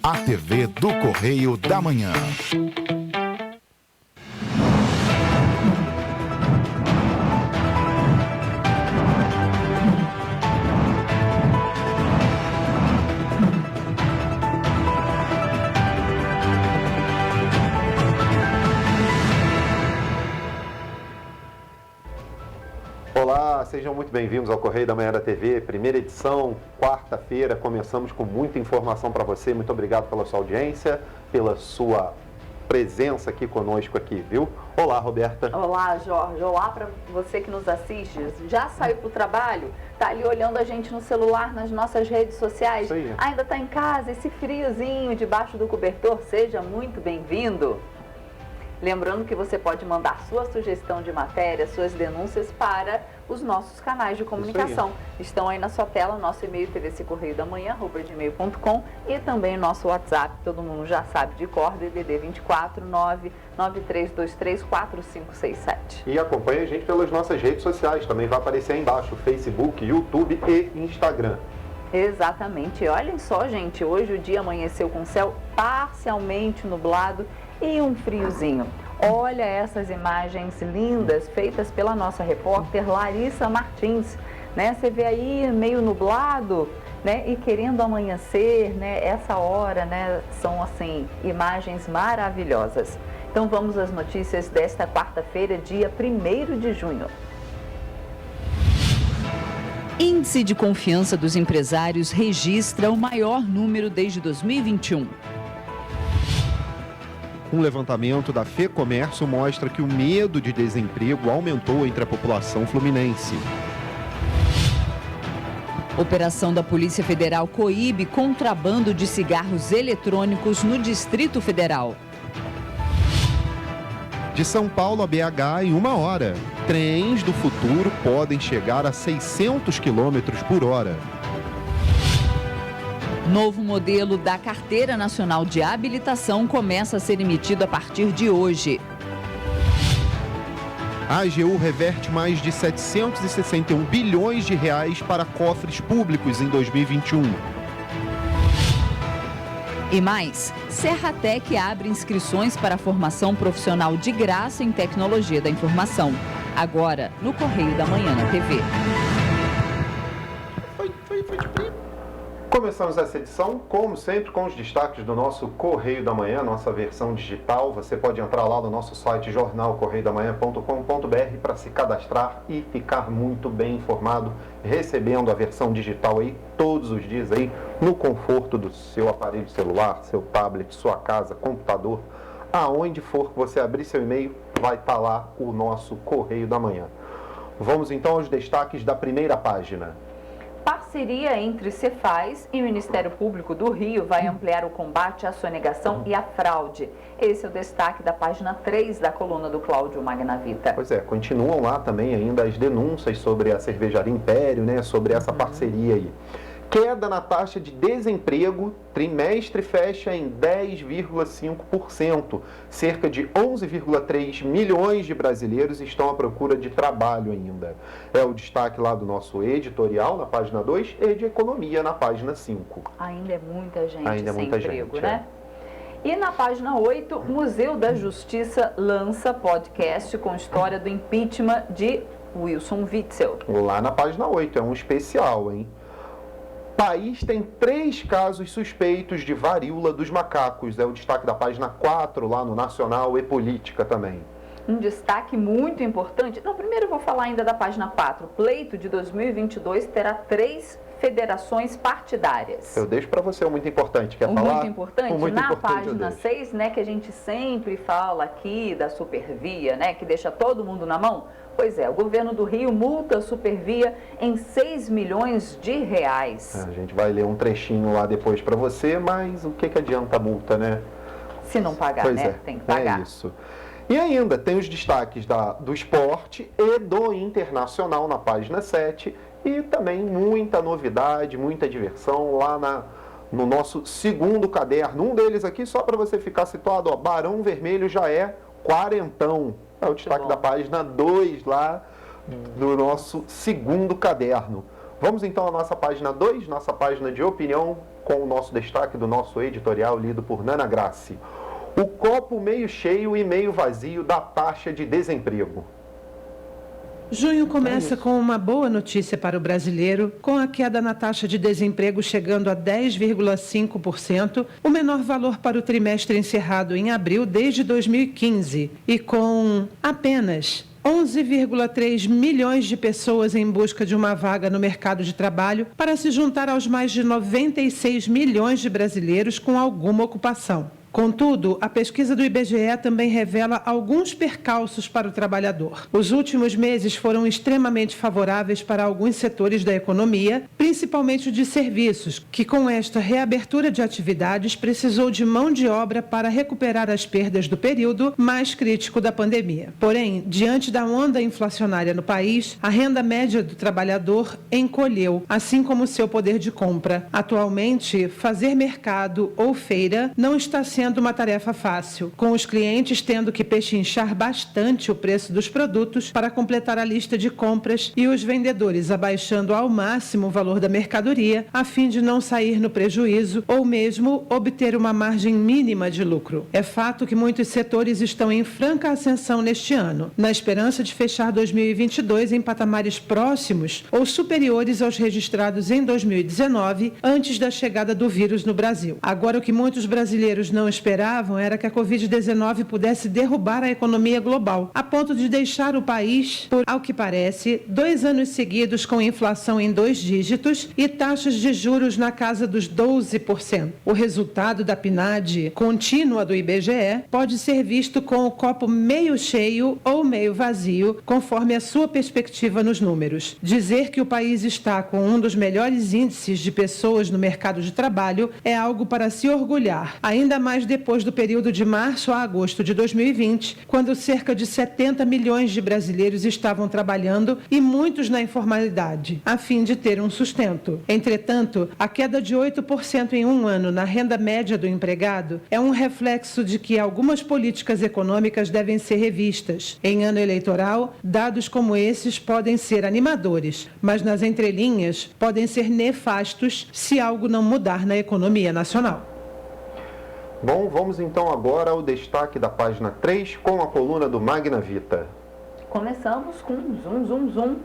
a TV do Correio da Manhã. Olá, sejam muito bem-vindos ao Correio da Manhã da TV, primeira edição, quarta-feira. Começamos com muita informação para você. Muito obrigado pela sua audiência, pela sua presença aqui conosco aqui, viu? Olá, Roberta. Olá, Jorge. Olá para você que nos assiste. Já saiu para o trabalho? Está ali olhando a gente no celular, nas nossas redes sociais? Isso aí. Ainda está em casa, esse friozinho debaixo do cobertor? Seja muito bem-vindo. Lembrando que você pode mandar sua sugestão de matéria, suas denúncias para os nossos canais de comunicação. Estão aí na sua tela, nosso e-mail tvcorreiodamanhã@gmail.com e também o nosso WhatsApp, todo mundo já sabe de cor, DDD 24 99323 4567. E acompanhe a gente pelas nossas redes sociais, também vai aparecer aí embaixo, Facebook, YouTube e Instagram. Exatamente. Olhem só, gente, hoje o dia amanheceu com céu parcialmente nublado e um friozinho. Olha essas imagens lindas feitas pela nossa repórter Larissa Martins, né? Você vê aí meio nublado, né? E querendo amanhecer, né? Essa hora, né? São assim imagens maravilhosas. Então vamos às notícias desta quarta-feira, dia 1º de junho. Índice de confiança dos empresários registra o maior número desde 2021. Um levantamento da FEComércio mostra que o medo de desemprego aumentou entre a população fluminense. Operação da Polícia Federal coíbe contrabando de cigarros eletrônicos no Distrito Federal. De São Paulo a BH em 1 hora. Trens do futuro podem chegar a 600 km por hora. Novo modelo da Carteira Nacional de Habilitação começa a ser emitido a partir de hoje. A AGU reverte mais de 761 bilhões de reais para cofres públicos em 2021. E mais, Serratec abre inscrições para a formação profissional de graça em tecnologia da informação. Agora, no Correio da Manhã na TV. Começamos essa edição, como sempre, com os destaques do nosso Correio da Manhã, nossa versão digital. Você pode entrar lá no nosso site jornalcorreiodamanhã.com.br para se cadastrar e ficar muito bem informado, recebendo a versão digital aí todos os dias aí no conforto do seu aparelho celular, seu tablet, sua casa, computador, aonde for que você abrir seu e-mail, vai estar lá o nosso Correio da Manhã. Vamos então aos destaques da primeira página. Parceria entre Cefaz e o Ministério Público do Rio vai ampliar o combate à sonegação e à fraude. Esse é o destaque da página 3 da coluna do Cláudio Magnavita. Pois é, continuam lá também ainda as denúncias sobre a cervejaria Império, né, sobre essa parceria aí. Queda na taxa de desemprego, trimestre fecha em 10,5%. Cerca de 11,3 milhões de brasileiros estão à procura de trabalho ainda. É o destaque lá do nosso editorial, na página 2, e de economia, na página 5. Ainda é muita gente Ainda é sem muita emprego, gente, né? E na página 8, Museu da Justiça lança podcast com história do impeachment de Wilson Witzel. Lá na página 8, é um especial, hein? País tem 3 casos suspeitos de varíola dos macacos. É o destaque da página 4, lá no Nacional e Política também. Um destaque muito importante. Não, primeiro eu vou falar ainda da página 4. Pleito de 2022 terá 3 federações partidárias. Eu deixo para você, muito importante. Quer falar? Muito importante. Muito na importante, página 6, né, que a gente sempre fala aqui da Supervia, né, que deixa todo mundo na mão. Pois é, o governo do Rio multa a Supervia em 6 milhões de reais. A gente vai ler um trechinho lá depois para você, mas o que adianta a multa, né? Se não pagar, pois né? É, tem que pagar. É isso. E ainda tem os destaques do esporte e do internacional na página 7 e também muita novidade, muita diversão lá no nosso segundo caderno. Um deles aqui, só para você ficar situado, ó, Barão Vermelho já é quarentão. É o destaque da página 2 lá do nosso segundo caderno. Vamos então à nossa página 2, nossa página de opinião, com o nosso destaque do nosso editorial lido por Nana Grassi. O copo meio cheio e meio vazio da taxa de desemprego. Junho começa com uma boa notícia para o brasileiro, com a queda na taxa de desemprego chegando a 10,5%, o menor valor para o trimestre encerrado em abril desde 2015, e com apenas 11,3 milhões de pessoas em busca de uma vaga no mercado de trabalho para se juntar aos mais de 96 milhões de brasileiros com alguma ocupação. Contudo, a pesquisa do IBGE também revela alguns percalços para o trabalhador. Os últimos meses foram extremamente favoráveis para alguns setores da economia, principalmente o de serviços, que com esta reabertura de atividades precisou de mão de obra para recuperar as perdas do período mais crítico da pandemia. Porém, diante da onda inflacionária no país, a renda média do trabalhador encolheu, assim como seu poder de compra. Atualmente, fazer mercado ou feira não está sendo uma tarefa fácil, com os clientes tendo que pechinchar bastante o preço dos produtos para completar a lista de compras e os vendedores abaixando ao máximo o valor da mercadoria a fim de não sair no prejuízo ou mesmo obter uma margem mínima de lucro. É fato que muitos setores estão em franca ascensão neste ano, na esperança de fechar 2022 em patamares próximos ou superiores aos registrados em 2019, antes da chegada do vírus no Brasil. Agora, o que muitos brasileiros não esperavam era que a Covid-19 pudesse derrubar a economia global, a ponto de deixar o país, por, ao que parece, 2 anos seguidos com inflação em 2 dígitos e taxas de juros na casa dos 12%. O resultado da PNAD contínua do IBGE pode ser visto com o copo meio cheio ou meio vazio, conforme a sua perspectiva nos números. Dizer que o país está com um dos melhores índices de pessoas no mercado de trabalho é algo para se orgulhar, ainda mais depois do período de março a agosto de 2020, quando cerca de 70 milhões de brasileiros estavam trabalhando e muitos na informalidade, a fim de ter um sustento. Entretanto, a queda de 8% em um ano na renda média do empregado é um reflexo de que algumas políticas econômicas devem ser revistas. Em ano eleitoral, dados como esses podem ser animadores, mas nas entrelinhas podem ser nefastos se algo não mudar na economia nacional. Bom, vamos então agora ao destaque da página 3 com a coluna do Magna Vita. Começamos com zoom.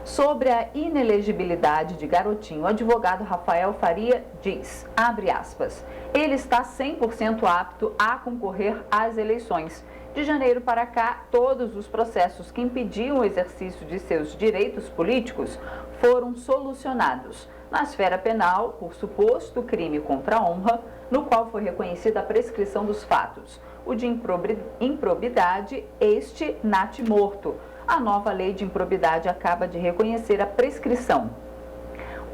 Sobre a inelegibilidade de Garotinho, o advogado Rafael Faria diz, abre aspas, ele está 100% apto a concorrer às eleições. De janeiro para cá, todos os processos que impediam o exercício de seus direitos políticos foram solucionados. Na esfera penal, por suposto crime contra a honra, no qual foi reconhecida a prescrição dos fatos. O de improbidade, este natimorto. A nova lei de improbidade acaba de reconhecer a prescrição.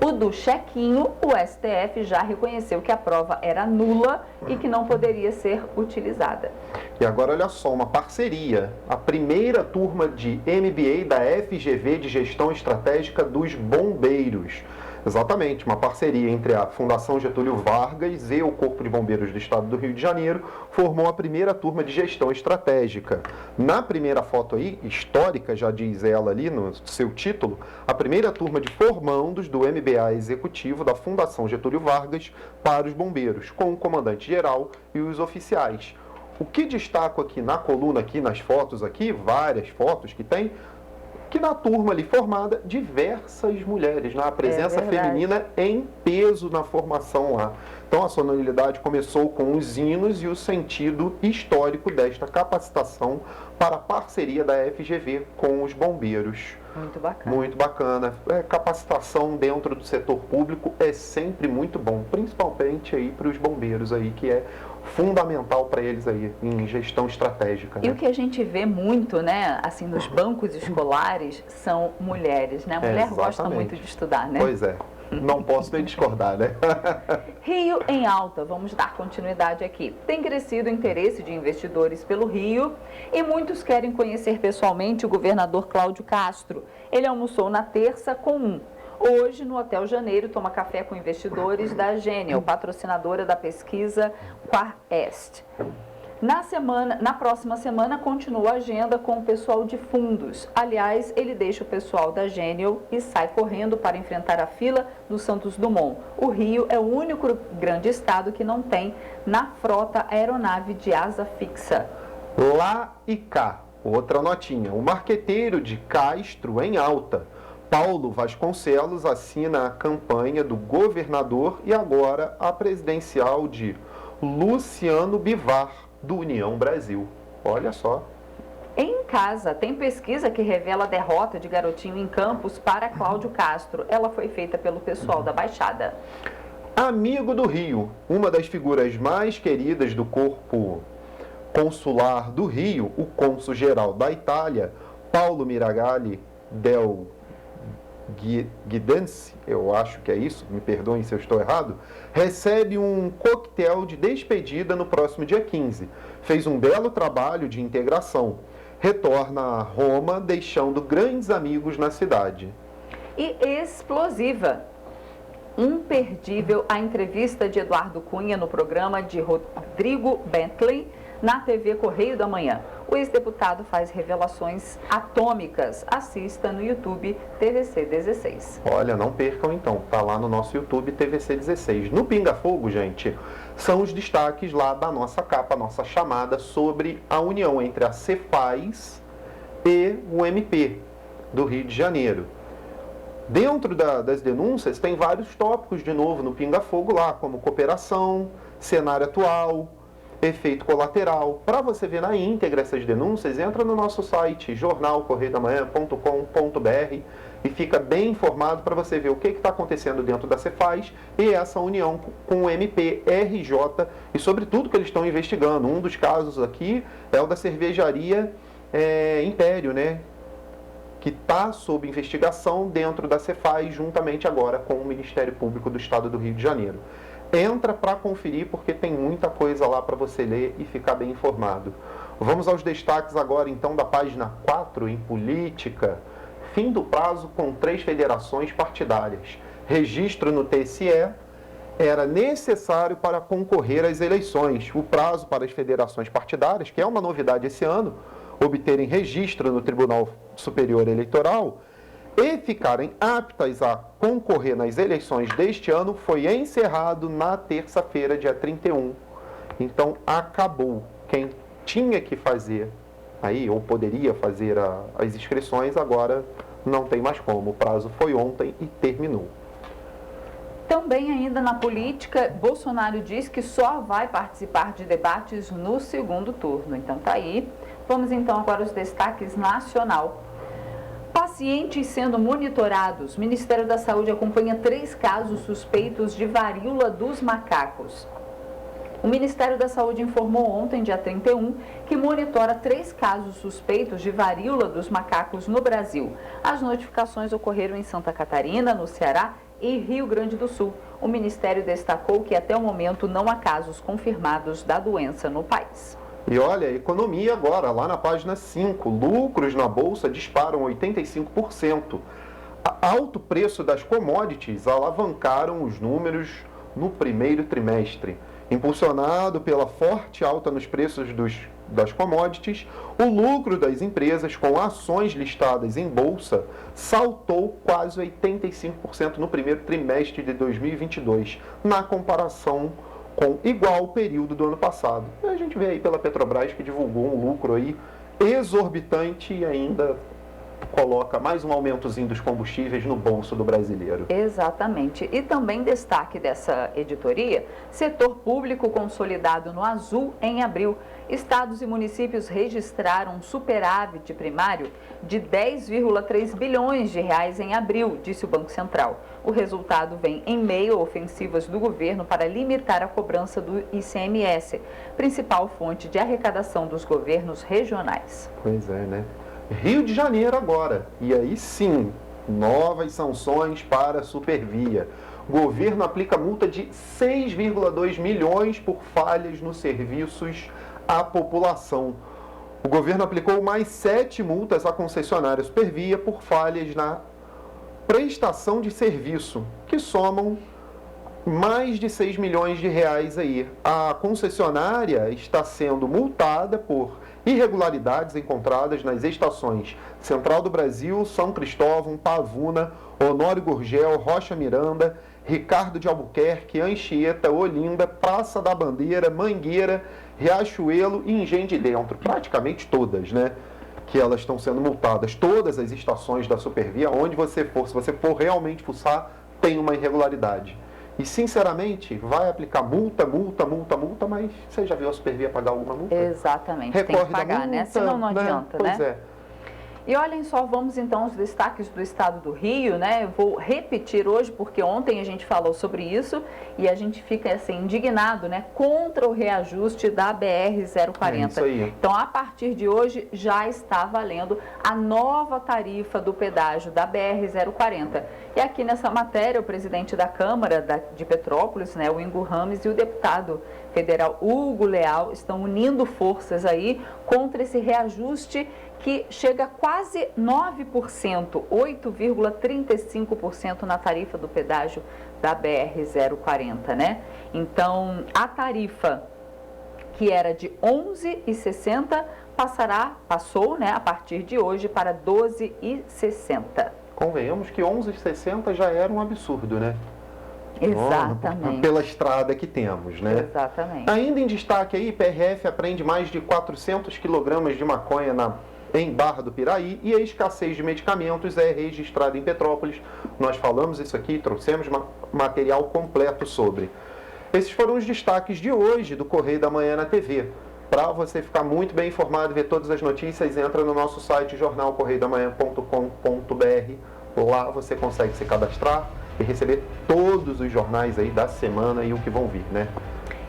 O do chequinho, o STF já reconheceu que a prova era nula e que não poderia ser utilizada. E agora olha só, uma parceria. A primeira turma de MBA da FGV de Gestão Estratégica dos Bombeiros. Exatamente, uma parceria entre a Fundação Getúlio Vargas e o Corpo de Bombeiros do Estado do Rio de Janeiro formou a primeira turma de gestão estratégica. Na primeira foto aí, histórica, já diz ela ali no seu título, a primeira turma de formandos do MBA executivo da Fundação Getúlio Vargas para os bombeiros, com o comandante-geral e os oficiais. O que destaco aqui na coluna, aqui nas fotos aqui, várias fotos que tem, que na turma ali formada, diversas mulheres, né? A presença feminina em peso na formação lá. Então a sonoridade começou com os hinos e o sentido histórico desta capacitação para a parceria da FGV com os bombeiros. Muito bacana. Muito bacana. Capacitação dentro do setor público é sempre muito bom, principalmente aí para os bombeiros aí, que é fundamental para eles aí em gestão estratégica. Né? E o que a gente vê muito, né, assim, nos bancos escolares são mulheres, né? A mulher gosta muito de estudar, né? Pois é. Não posso nem discordar, né? Rio em alta, vamos dar continuidade aqui. Tem crescido o interesse de investidores pelo Rio e muitos querem conhecer pessoalmente o governador Cláudio Castro. Ele almoçou na terça com um. Hoje, no Hotel Janeiro, toma café com investidores da Genial, patrocinadora da pesquisa Quarest. Na próxima semana, continua a agenda com o pessoal de fundos. Aliás, ele deixa o pessoal da Genial e sai correndo para enfrentar a fila do Santos Dumont. O Rio é o único grande estado que não tem na frota aeronave de asa fixa. Lá e cá, outra notinha. O marqueteiro de Castro em alta. Paulo Vasconcelos assina a campanha do governador e agora a presidencial de Luciano Bivar, do União Brasil. Olha só. Em casa, tem pesquisa que revela a derrota de Garotinho em Campos para Cláudio Castro. Ela foi feita pelo pessoal da Baixada. Amigo do Rio, uma das figuras mais queridas do corpo consular do Rio, o cônsul-geral da Itália, Paulo Miragalli del Guidense, eu acho que é isso, me perdoem se eu estou errado, recebe um coquetel de despedida no próximo dia 15. Fez um belo trabalho de integração. Retorna a Roma, deixando grandes amigos na cidade. E explosiva. Imperdível a entrevista de Eduardo Cunha no programa de Rodrigo Bentley na TV Correio da Manhã. O ex-deputado faz revelações atômicas. Assista no YouTube TVC 16. Olha, não percam então, tá lá no nosso YouTube TVC 16. No Pinga Fogo, gente, são os destaques lá da nossa capa, nossa chamada sobre a união entre a Cefaz e o MP do Rio de Janeiro. Dentro das denúncias tem vários tópicos de novo no Pinga Fogo lá, como cooperação, cenário atual, efeito colateral. Para você ver na íntegra essas denúncias, entra no nosso site jornalcorreiodamanhã.com.br e fica bem informado para você ver o que está acontecendo dentro da Cefaz e essa união com o MP, RJ e sobre tudo que eles estão investigando. Um dos casos aqui é o da cervejaria Império, né? Que está sob investigação dentro da Cefaz, juntamente agora com o Ministério Público do Estado do Rio de Janeiro. Entra para conferir, porque tem muita coisa lá para você ler e ficar bem informado. Vamos aos destaques agora, então, da página 4, em política. Fim do prazo com 3 federações partidárias. Registro no TSE era necessário para concorrer às eleições. O prazo para as federações partidárias, que é uma novidade esse ano, obterem registro no Tribunal Superior Eleitoral e ficarem aptas a concorrer nas eleições deste ano, foi encerrado na terça-feira, dia 31. Então, acabou. Quem tinha que fazer aí, ou poderia fazer as inscrições, agora não tem mais como. O prazo foi ontem e terminou. Também ainda na política, Bolsonaro diz que só vai participar de debates no segundo turno. Então tá aí. Vamos então agora aos destaques nacional. Pacientes sendo monitorados. O Ministério da Saúde acompanha 3 casos suspeitos de varíola dos macacos. O Ministério da Saúde informou ontem, dia 31, que monitora 3 casos suspeitos de varíola dos macacos no Brasil. As notificações ocorreram em Santa Catarina, no Ceará e Rio Grande do Sul. O Ministério destacou que até o momento não há casos confirmados da doença no país. E olha, a economia agora, lá na página 5, lucros na Bolsa disparam 85%. Alto preço das commodities alavancaram os números no primeiro trimestre. Impulsionado pela forte alta nos preços das commodities, o lucro das empresas com ações listadas em bolsa saltou quase 85% no primeiro trimestre de 2022, na comparação com igual período do ano passado. A gente vê aí pela Petrobras que divulgou um lucro aí exorbitante e ainda coloca mais um aumentozinho dos combustíveis no bolso do brasileiro. Exatamente. E também destaque dessa editoria, setor público consolidado no azul em abril. Estados e municípios registraram um superávit primário de 10,3 bilhões de reais em abril, disse o Banco Central. O resultado vem em meio a ofensivas do governo para limitar a cobrança do ICMS, principal fonte de arrecadação dos governos regionais. Pois é, né? Rio de Janeiro agora, e aí sim, novas sanções para a Supervia. O governo aplica multa de 6,2 milhões por falhas nos serviços à população. O governo aplicou mais 7 multas à concessionária Supervia por falhas na prestação de serviço, que somam mais de 6 milhões de reais aí. A concessionária está sendo multada por irregularidades encontradas nas estações Central do Brasil, São Cristóvão, Pavuna, Honório Gurgel, Rocha Miranda, Ricardo de Albuquerque, Anchieta, Olinda, Praça da Bandeira, Mangueira, Riachuelo e Engenho de Dentro. Praticamente todas, né? Que elas estão sendo multadas. Todas as estações da Supervia, onde você for, se você for realmente fuçar, tem uma irregularidade. E, sinceramente, vai aplicar multa, mas você já viu a Supervia pagar alguma multa? Exatamente, Recorre tem que pagar, multa, né? Senão não adianta, Pois né? é. E olhem só, vamos então aos destaques do estado do Rio, né? Eu vou repetir hoje, porque ontem a gente falou sobre isso e a gente fica assim indignado, né? Contra o reajuste da BR-040. É isso aí. Então, a partir de hoje, já está valendo a nova tarifa do pedágio da BR-040. E aqui nessa matéria, o presidente da Câmara de Petrópolis, né, o Ingo Rames, e o deputado federal Hugo Leal estão unindo forças aí contra esse reajuste que chega a quase 9%, 8,35% na tarifa do pedágio da BR-040, né? Então, a tarifa que era de R$ 11,60 passou, né, a partir de hoje para R$ 12,60. Convenhamos que R$ 11,60 já era um absurdo, né? Exatamente. Pela estrada que temos, né? Exatamente. Ainda em destaque aí, PRF apreende mais de 400 quilogramas de maconha em Barra do Piraí e a escassez de medicamentos é registrada em Petrópolis. Nós falamos isso aqui, trouxemos material completo sobre. Esses foram os destaques de hoje do Correio da Manhã na TV. Para você ficar muito bem informado e ver todas as notícias, entra no nosso site jornalcorreiodamanhã.com.br. Lá você consegue se cadastrar e receber todos os jornais aí da semana e o que vão vir, né?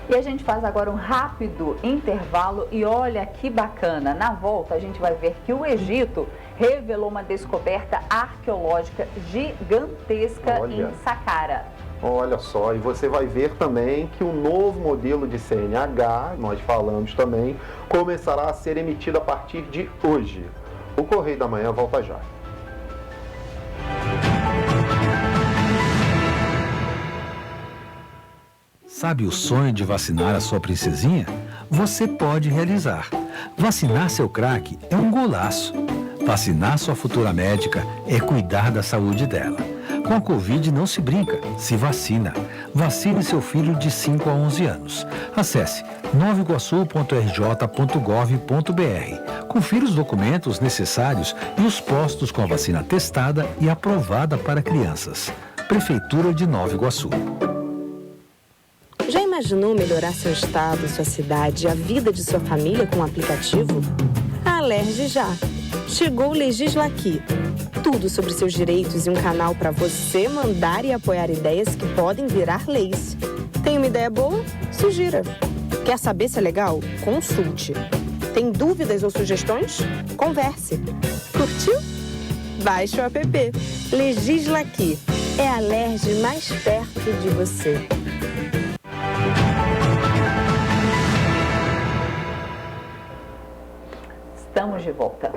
E a gente faz agora um rápido intervalo e olha que bacana. Na volta a gente vai ver que o Egito revelou uma descoberta arqueológica gigantesca em Saqqara. Olha só, e você vai ver também que o novo modelo de CNH, nós falamos também, começará a ser emitido a partir de hoje. O Correio da Manhã volta já. Sabe o sonho de vacinar a sua princesinha? Você pode realizar. Vacinar seu craque é um golaço. Vacinar sua futura médica é cuidar da saúde dela. Com a Covid não se brinca, se vacina. Vacine seu filho de 5 a 11 anos. Acesse novaiguaçu.rj.gov.br. Confira os documentos necessários e os postos com a vacina testada e aprovada para crianças. Prefeitura de Nova Iguaçu. Já imaginou melhorar seu estado, sua cidade e a vida de sua família com um aplicativo? A Alerj já. Chegou o Legisla Aqui. Tudo sobre seus direitos e um canal para você mandar e apoiar ideias que podem virar leis. Tem uma ideia boa? Sugira. Quer saber se é legal? Consulte. Tem dúvidas ou sugestões? Converse. Curtiu? Baixe o app. Legisla Aqui. É a Alerj mais perto de você. Estamos de volta.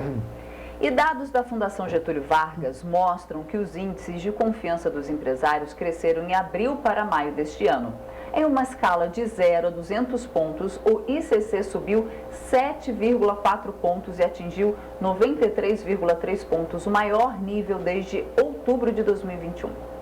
E dados da Fundação Getúlio Vargas mostram que os índices de confiança dos empresários cresceram em abril para maio deste ano. Em uma escala de 0 a 200 pontos, o ICC subiu 7,4 pontos e atingiu 93,3 pontos, o maior nível desde outubro de 2021.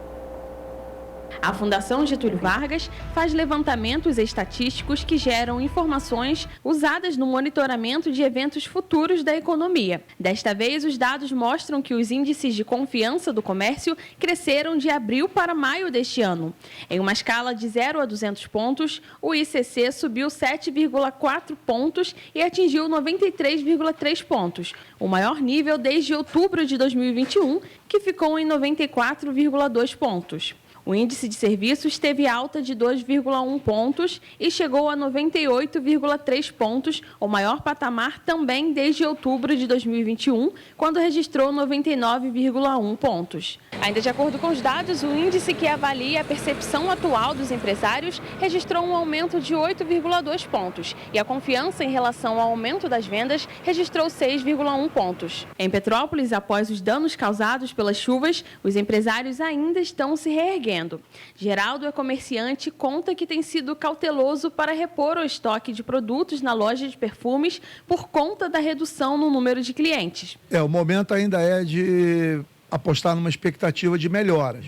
A Fundação Getúlio Vargas faz levantamentos estatísticos que geram informações usadas no monitoramento de eventos futuros da economia. Desta vez, os dados mostram que os índices de confiança do comércio cresceram de abril para maio deste ano. Em uma escala de 0 a 200 pontos, o ICC subiu 7,4 pontos e atingiu 93,3 pontos, o maior nível desde outubro de 2021, que ficou em 94,2 pontos. O índice de serviços teve alta de 2,1 pontos e chegou a 98,3 pontos, o maior patamar também desde outubro de 2021, quando registrou 99,1 pontos. Ainda de acordo com os dados, o índice que avalia a percepção atual dos empresários registrou um aumento de 8,2 pontos e a confiança em relação ao aumento das vendas registrou 6,1 pontos. Em Petrópolis, após os danos causados pelas chuvas, os empresários ainda estão se reerguendo. vendendo. Geraldo é comerciante e conta que tem sido cauteloso para repor o estoque de produtos na loja de perfumes por conta da redução no número de clientes. O momento ainda é de apostar numa expectativa de melhoras,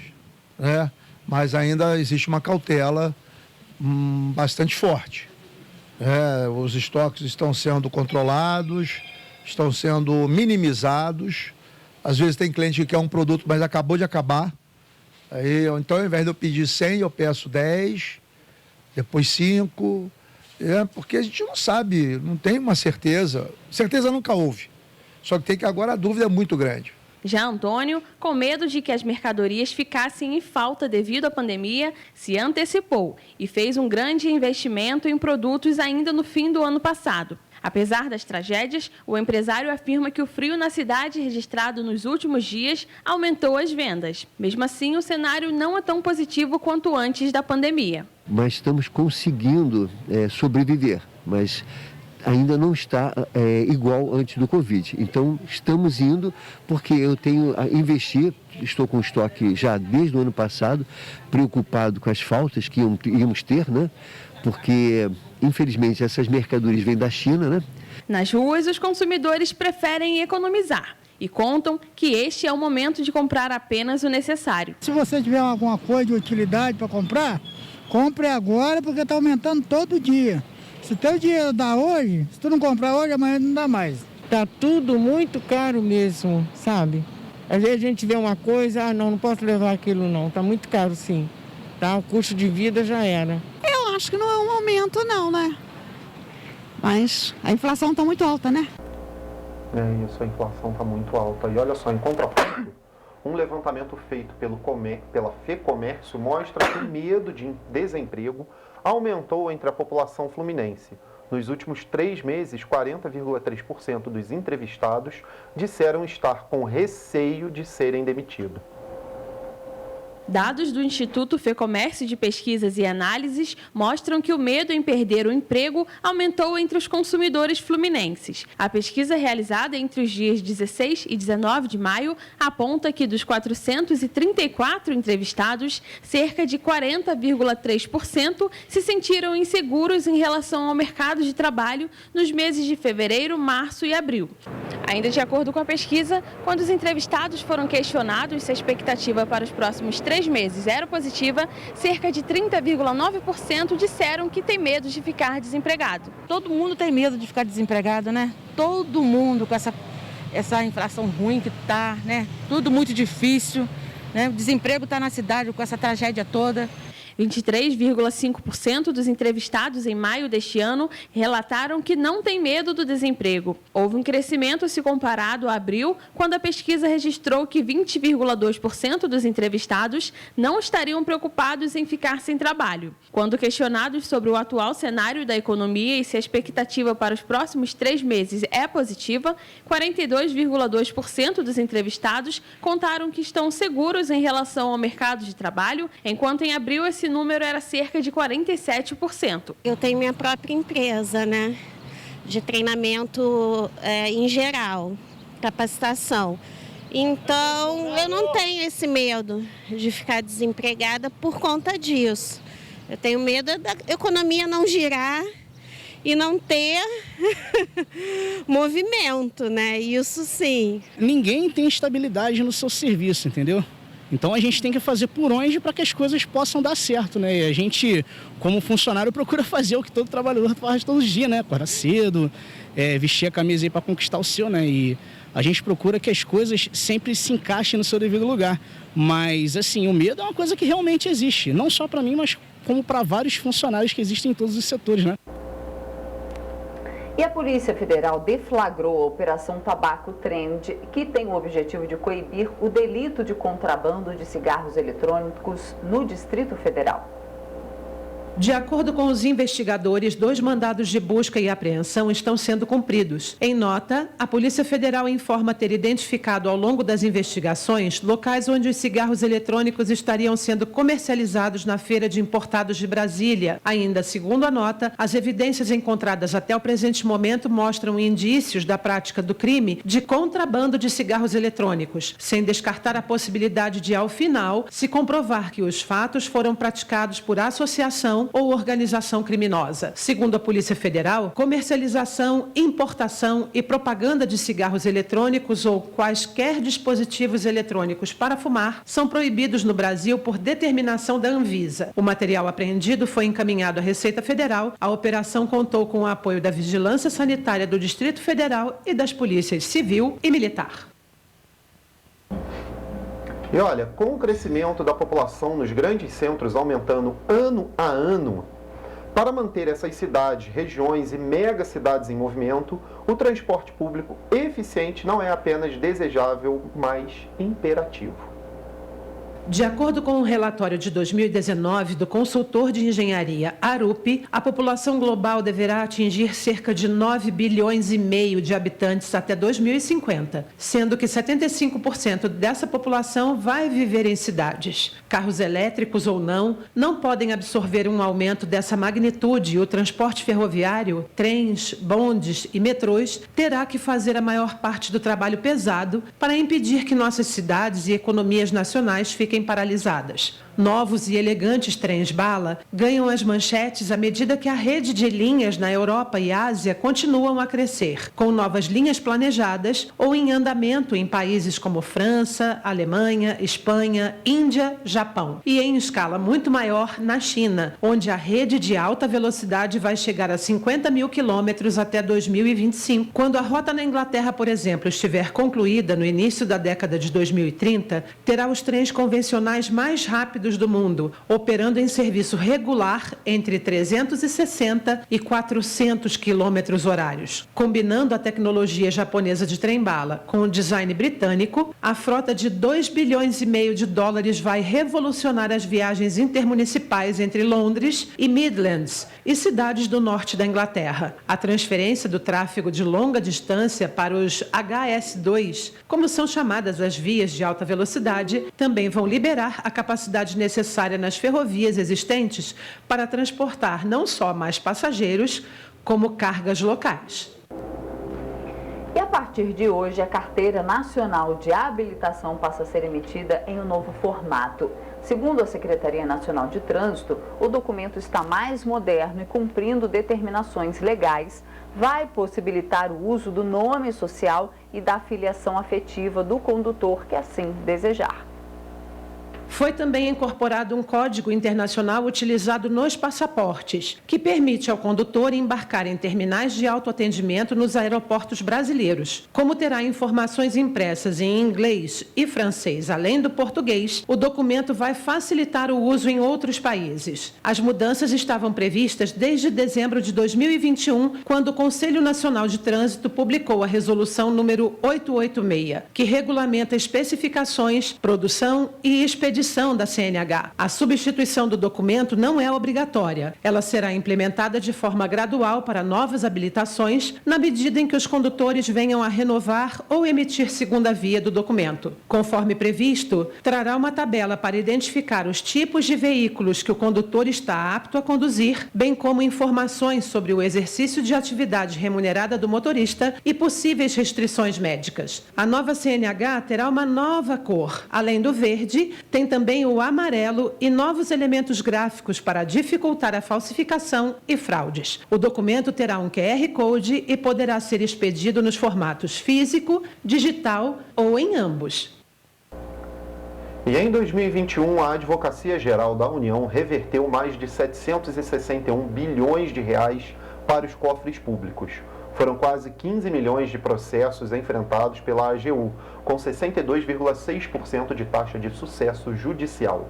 né? Mas ainda existe uma cautela bastante forte. Os estoques estão sendo controlados, estão sendo minimizados. Às vezes tem cliente que quer um produto, mas acabou de acabar. Então, ao invés de eu pedir 100, eu peço 10, depois 5. Porque a gente não sabe, não tem uma certeza. Certeza nunca houve. Só que agora a dúvida é muito grande. Já Antônio, com medo de que as mercadorias ficassem em falta devido à pandemia, se antecipou e fez um grande investimento em produtos ainda no fim do ano passado. Apesar das tragédias, o empresário afirma que o frio na cidade registrado nos últimos dias aumentou as vendas. Mesmo assim, o cenário não é tão positivo quanto antes da pandemia. Mas estamos conseguindo sobreviver, mas ainda não está igual antes do Covid. Então, estamos indo porque eu tenho a investir, estou com estoque já desde o ano passado, preocupado com as faltas que íamos ter, né? Porque, infelizmente, essas mercadorias vêm da China, né? Nas ruas, os consumidores preferem economizar e contam que este é o momento de comprar apenas o necessário. Se você tiver alguma coisa de utilidade para comprar, compre agora porque está aumentando todo dia. Se o teu dinheiro dá hoje, se tu não comprar hoje, amanhã não dá mais. Tá tudo muito caro mesmo, sabe? Às vezes a gente vê uma coisa, não posso levar aquilo não, tá muito caro sim. Tá? O custo de vida já era. Eu acho que não é um aumento não, né? Mas a inflação está muito alta, né? Isso, a inflação está muito alta. E olha só, em contraponto, um levantamento feito pela FEComércio mostra que o medo de desemprego aumentou entre a população fluminense. Nos últimos 3 meses, 40,3% dos entrevistados disseram estar com receio de serem demitidos. Dados do Instituto FEComércio de Pesquisas e Análises mostram que o medo em perder o emprego aumentou entre os consumidores fluminenses. A pesquisa realizada entre os dias 16 e 19 de maio aponta que dos 434 entrevistados, cerca de 40,3% se sentiram inseguros em relação ao mercado de trabalho nos meses de fevereiro, março e abril. Ainda de acordo com a pesquisa, quando os entrevistados foram questionados se a expectativa para os próximos 3 meses era positiva, cerca de 30,9% disseram que tem medo de ficar desempregado. Todo mundo tem medo de ficar desempregado, né? Todo mundo com essa inflação ruim que está, né? Tudo muito difícil, né? O desemprego está na cidade com essa tragédia toda. 23,5% dos entrevistados em maio deste ano relataram que não têm medo do desemprego. Houve um crescimento se comparado a abril, quando a pesquisa registrou que 20,2% dos entrevistados não estariam preocupados em ficar sem trabalho. Quando questionados sobre o atual cenário da economia e se a expectativa para os próximos 3 meses é positiva, 42,2% dos entrevistados contaram que estão seguros em relação ao mercado de trabalho, enquanto em abril esse número era cerca de 47%. Eu tenho minha própria empresa, né, de treinamento em geral, capacitação. Então, eu não tenho esse medo de ficar desempregada por conta disso. Eu tenho medo da economia não girar e não ter movimento, né? Isso sim. Ninguém tem estabilidade no seu serviço, entendeu? Então a gente tem que fazer por onde para que as coisas possam dar certo, né? E a gente, como funcionário, procura fazer o que todo trabalhador faz todos os dias, né? Acordar cedo, vestir a camisa aí para conquistar o seu, né? E a gente procura que as coisas sempre se encaixem no seu devido lugar. Mas, assim, o medo é uma coisa que realmente existe. Não só para mim, mas como para vários funcionários que existem em todos os setores, né? E a Polícia Federal deflagrou a Operação Tabaco Trend, que tem o objetivo de coibir o delito de contrabando de cigarros eletrônicos no Distrito Federal. De acordo com os investigadores, 2 mandados de busca e apreensão estão sendo cumpridos. Em nota, a Polícia Federal informa ter identificado ao longo das investigações locais onde os cigarros eletrônicos estariam sendo comercializados na Feira de Importados de Brasília. Ainda segundo a nota, as evidências encontradas até o presente momento mostram indícios da prática do crime de contrabando de cigarros eletrônicos, sem descartar a possibilidade de, ao final, se comprovar que os fatos foram praticados por associação ou organização criminosa. Segundo a Polícia Federal, comercialização, importação e propaganda de cigarros eletrônicos ou quaisquer dispositivos eletrônicos para fumar são proibidos no Brasil por determinação da Anvisa. O material apreendido foi encaminhado à Receita Federal. A operação contou com o apoio da Vigilância Sanitária do Distrito Federal e das polícias civil e militar. E olha, com o crescimento da população nos grandes centros aumentando ano a ano, para manter essas cidades, regiões e megacidades em movimento, o transporte público eficiente não é apenas desejável, mas imperativo. De acordo com um relatório de 2019 do consultor de engenharia Arup, a população global deverá atingir cerca de 9 bilhões e meio de habitantes até 2050, sendo que 75% dessa população vai viver em cidades. Carros elétricos ou não podem absorver um aumento dessa magnitude e o transporte ferroviário, trens, bondes e metrôs terá que fazer a maior parte do trabalho pesado para impedir que nossas cidades e economias nacionais fiquem paralisadas. Novos e elegantes trens-bala ganham as manchetes à medida que a rede de linhas na Europa e Ásia continuam a crescer, com novas linhas planejadas ou em andamento em países como França, Alemanha, Espanha, Índia, Japão. E em escala muito maior na China, onde a rede de alta velocidade vai chegar a 50 mil quilômetros até 2025. Quando a rota na Inglaterra, por exemplo, estiver concluída no início da década de 2030, terá os trens convencionais mais rápidos do mundo, operando em serviço regular entre 360 e 400 quilômetros horários. Combinando a tecnologia japonesa de trem-bala com o design britânico, a frota de 2 bilhões e meio de dólares vai revolucionar as viagens intermunicipais entre Londres e Midlands e cidades do norte da Inglaterra. A transferência do tráfego de longa distância para os HS2, como são chamadas as vias de alta velocidade, também vão liberar a capacidade necessária nas ferrovias existentes para transportar não só mais passageiros, como cargas locais. E a partir de hoje, a Carteira Nacional de Habilitação passa a ser emitida em um novo formato. Segundo a Secretaria Nacional de Trânsito, o documento está mais moderno e cumprindo determinações legais, vai possibilitar o uso do nome social e da filiação afetiva do condutor que assim desejar. Foi também incorporado um código internacional utilizado nos passaportes, que permite ao condutor embarcar em terminais de autoatendimento nos aeroportos brasileiros. Como terá informações impressas em inglês e francês, além do português, o documento vai facilitar o uso em outros países. As mudanças estavam previstas desde dezembro de 2021, quando o Conselho Nacional de Trânsito publicou a resolução número 886, que regulamenta especificações, produção e expedição da CNH. A substituição do documento não é obrigatória. Ela será implementada de forma gradual para novas habilitações, na medida em que os condutores venham a renovar ou emitir segunda via do documento. Conforme previsto, trará uma tabela para identificar os tipos de veículos que o condutor está apto a conduzir, bem como informações sobre o exercício de atividade remunerada do motorista e possíveis restrições médicas. A nova CNH terá uma nova cor. Além do verde, tem também o amarelo e novos elementos gráficos para dificultar a falsificação e fraudes. O documento terá um QR Code e poderá ser expedido nos formatos físico, digital ou em ambos. E em 2021, a Advocacia Geral da União reverteu mais de 761 bilhões de reais para os cofres públicos. Foram quase 15 milhões de processos enfrentados pela AGU, com 62,6% de taxa de sucesso judicial.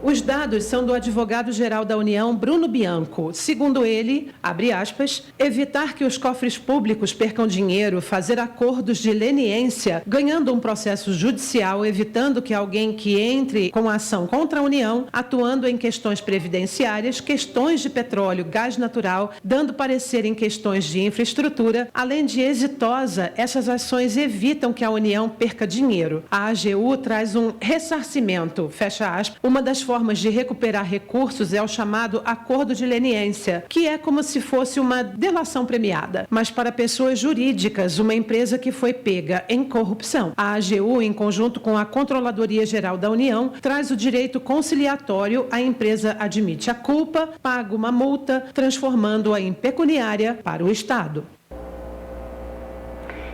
Os dados são do advogado-geral da União, Bruno Bianco. Segundo ele, abre aspas, evitar que os cofres públicos percam dinheiro, fazer acordos de leniência, ganhando um processo judicial, evitando que alguém que entre com ação contra a União, atuando em questões previdenciárias, questões de petróleo, gás natural, dando parecer em questões de infraestrutura, além de exitosa, essas ações evitam que a União perca dinheiro. A AGU traz um ressarcimento, fecha aspas, uma das formas de recuperar recursos é o chamado acordo de leniência, que é como se fosse uma delação premiada, mas para pessoas jurídicas, uma empresa que foi pega em corrupção. A AGU, em conjunto com a Controladoria Geral da União, traz o direito conciliatório, a empresa admite a culpa, paga uma multa, transformando-a em pecuniária para o Estado.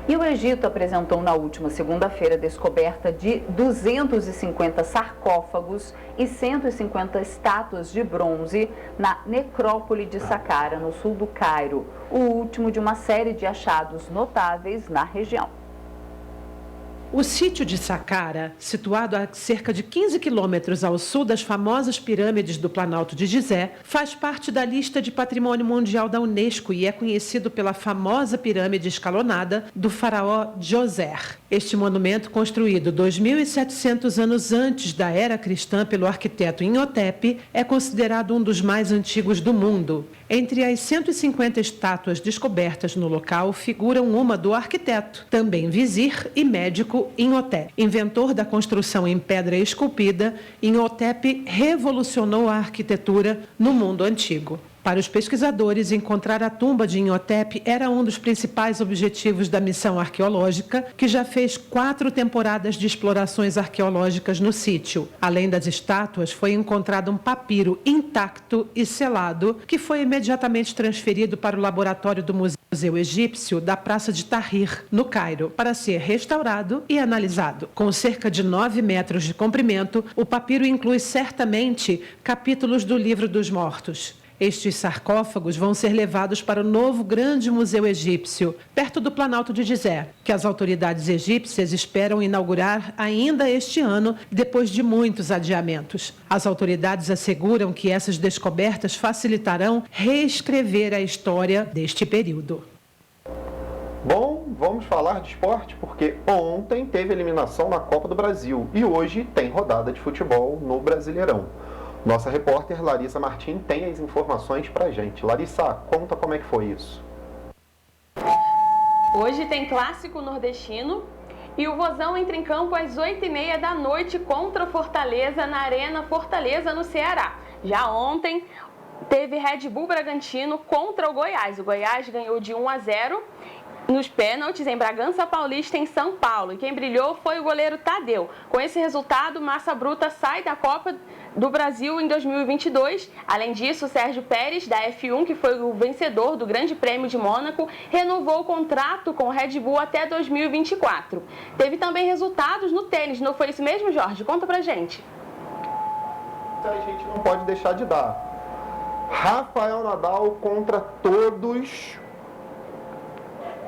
E o Egito apresentou na última segunda-feira a descoberta de 250 sarcófagos e 150 estátuas de bronze na necrópole de Saqqara, no sul do Cairo, o último de uma série de achados notáveis na região. O sítio de Saqqara, situado a cerca de 15 quilômetros ao sul das famosas pirâmides do Planalto de Gizé, faz parte da lista de Patrimônio Mundial da Unesco e é conhecido pela famosa pirâmide escalonada do faraó Djoser. Este monumento, construído 2.700 anos antes da era cristã pelo arquiteto Imhotep, é considerado um dos mais antigos do mundo. Entre as 150 estátuas descobertas no local figuram uma do arquiteto, também vizir e médico Imhotep. Inventor da construção em pedra esculpida, Imhotep revolucionou a arquitetura no mundo antigo. Para os pesquisadores, encontrar a tumba de Imhotep era um dos principais objetivos da missão arqueológica, que já fez 4 temporadas de explorações arqueológicas no sítio. Além das estátuas, foi encontrado um papiro intacto e selado, que foi imediatamente transferido para o laboratório do Museu Egípcio da Praça de Tahrir, no Cairo, para ser restaurado e analisado. Com cerca de 9 metros de comprimento, o papiro inclui certamente capítulos do Livro dos Mortos. Estes sarcófagos vão ser levados para o novo grande museu egípcio, perto do Planalto de Gizé, que as autoridades egípcias esperam inaugurar ainda este ano, depois de muitos adiamentos. As autoridades asseguram que essas descobertas facilitarão reescrever a história deste período. Bom, vamos falar de esporte porque ontem teve eliminação na Copa do Brasil e hoje tem rodada de futebol no Brasileirão. Nossa repórter Larissa Martim tem as informações pra gente. Larissa, conta como é que foi isso. Hoje tem clássico nordestino e o Vozão entra em campo às 8h30 da noite contra o Fortaleza na Arena Fortaleza, no Ceará. Já ontem teve Red Bull Bragantino contra o Goiás. O Goiás ganhou de 1-0 nos pênaltis em Bragança Paulista, em São Paulo. E quem brilhou foi o goleiro Tadeu. Com esse resultado, Massa Bruta sai da Copa do Brasil em 2022. Além disso, o Sérgio Pérez, da F1, que foi o vencedor do Grande Prêmio de Mônaco, renovou o contrato com o Red Bull até 2024. Teve também resultados no tênis, não foi isso mesmo, Jorge? Conta pra gente. A gente não pode deixar de dar. Rafael Nadal contra todos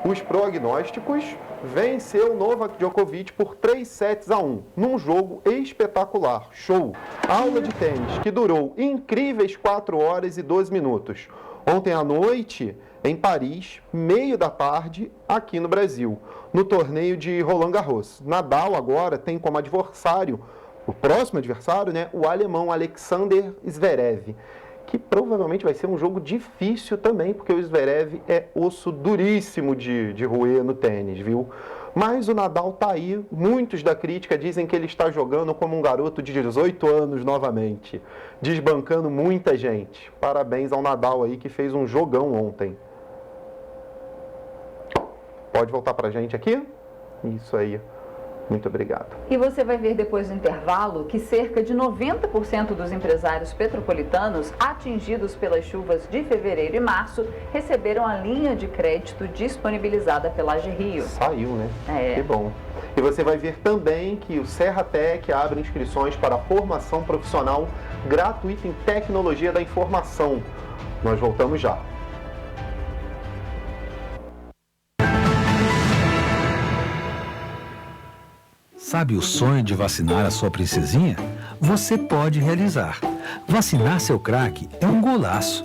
os prognósticos, venceu Novak Djokovic por 3-1, num jogo espetacular. Show! Aula de tênis que durou incríveis 4 horas e 12 minutos. Ontem à noite, em Paris, meio da tarde, aqui no Brasil, no torneio de Roland Garros. Nadal agora tem como adversário, o próximo adversário, o alemão Alexander Zverev, que provavelmente vai ser um jogo difícil também, porque o Zverev é osso duríssimo de roer no tênis, viu? Mas o Nadal tá aí, muitos da crítica dizem que ele está jogando como um garoto de 18 anos novamente, desbancando muita gente. Parabéns ao Nadal aí, que fez um jogão ontem. Pode voltar pra gente aqui? Isso aí. Muito obrigado. E você vai ver depois do intervalo que cerca de 90% dos empresários petropolitanos atingidos pelas chuvas de fevereiro e março receberam a linha de crédito disponibilizada pela AGRIO. Saiu, né? Que bom. E você vai ver também que o Serratec abre inscrições para a formação profissional gratuita em tecnologia da informação. Nós voltamos já. Sabe o sonho de vacinar a sua princesinha? Você pode realizar. Vacinar seu craque é um golaço.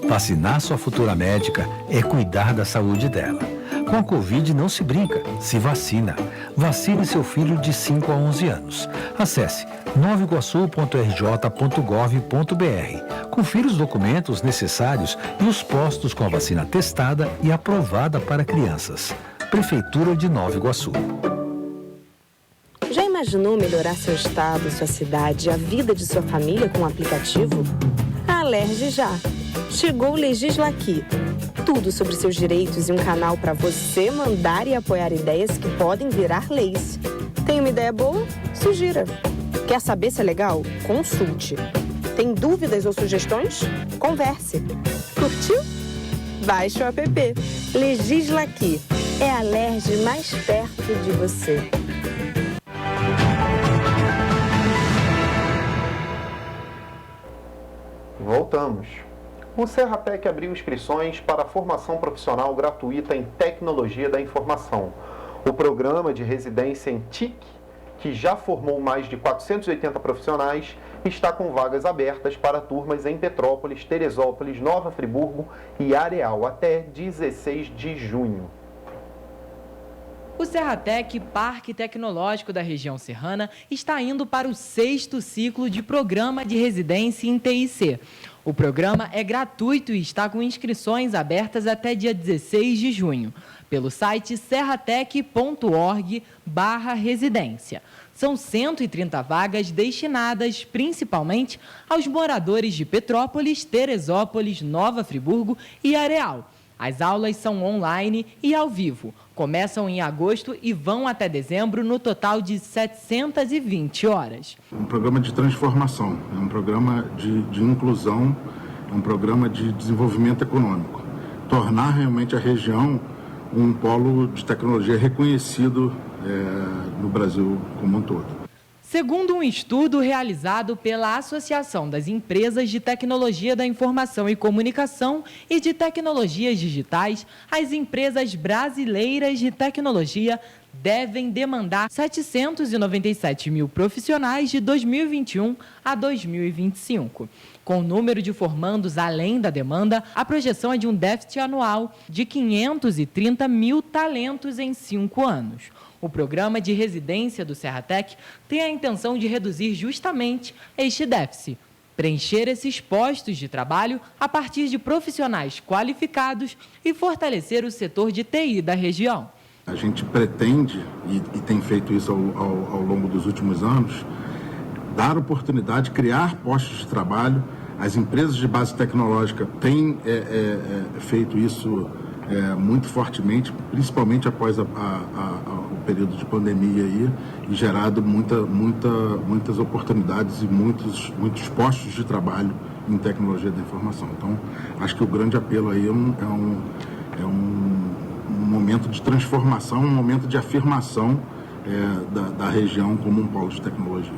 Vacinar sua futura médica é cuidar da saúde dela. Com a Covid não se brinca, se vacina. Vacine seu filho de 5 a 11 anos. Acesse novaiguaçu.rj.gov.br. Confira os documentos necessários e os postos com a vacina testada e aprovada para crianças. Prefeitura de Nova Iguaçu. Já imaginou melhorar seu estado, sua cidade, a vida de sua família com um aplicativo? A Alerj já. Chegou o Legis Aqui. Tudo sobre seus direitos e um canal para você mandar e apoiar ideias que podem virar leis. Tem uma ideia boa? Sugira. Quer saber se é legal? Consulte. Tem dúvidas ou sugestões? Converse. Curtiu? Baixe o app. Legis Aqui. É a Alerj mais perto de você. Voltamos. O Serratec abriu inscrições para a formação profissional gratuita em tecnologia da informação. O programa de residência em TIC, que já formou mais de 480 profissionais, está com vagas abertas para turmas em Petrópolis, Teresópolis, Nova Friburgo e Areal até 16 de junho. O Serratec, Parque Tecnológico da região serrana, está indo para o 6º ciclo de programa de residência em TIC. O programa é gratuito e está com inscrições abertas até dia 16 de junho, pelo site serratec.org/residência. São 130 vagas destinadas principalmente aos moradores de Petrópolis, Teresópolis, Nova Friburgo e Areal. As aulas são online e ao vivo. Começam em agosto e vão até dezembro, no total de 720 horas. Um programa de transformação, é um programa de inclusão, é um programa de desenvolvimento econômico. Tornar realmente a região um polo de tecnologia reconhecido no Brasil como um todo. Segundo um estudo realizado pela Associação das Empresas de Tecnologia da Informação e Comunicação e de Tecnologias Digitais, as empresas brasileiras de tecnologia devem demandar 797 mil profissionais de 2021 a 2025. Com o número de formandos além da demanda, a projeção é de um déficit anual de 530 mil talentos em 5 anos. O programa de residência do Serratec tem a intenção de reduzir justamente este déficit, preencher esses postos de trabalho a partir de profissionais qualificados e fortalecer o setor de TI da região. A gente pretende, e tem feito isso ao longo dos últimos anos, dar oportunidade, criar postos de trabalho. As empresas de base tecnológica têm feito isso muito fortemente, principalmente após o período de pandemia aí, e gerado muitas oportunidades e muitos postos de trabalho em tecnologia da informação. Então, acho que o grande apelo aí é um momento de transformação, um momento de afirmação da região como um polo de tecnologia.